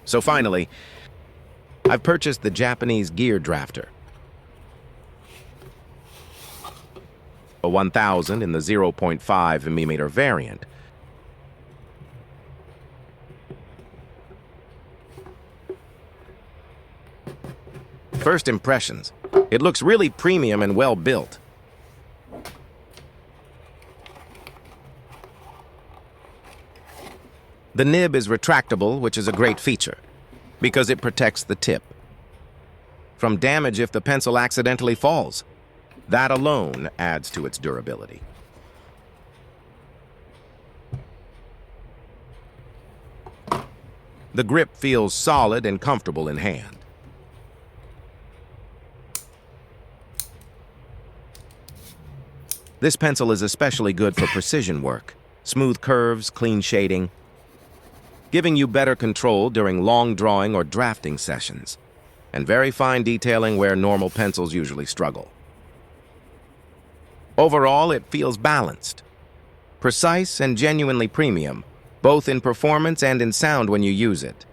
So finally, I've purchased the Japanese gear drafter. A 1000 in the 0.5mm variant. First impressions. It looks really premium and well built. The nib is retractable, which is a great feature, because it protects the tip from damage if the pencil accidentally falls. That alone adds to its durability. The grip feels solid and comfortable in hand. This pencil is especially good for precision work, smooth curves, clean shading, giving you better control during long drawing or drafting sessions, and very fine detailing where normal pencils usually struggle. Overall, it feels balanced, precise and genuinely premium, both in performance and in sound when you use it.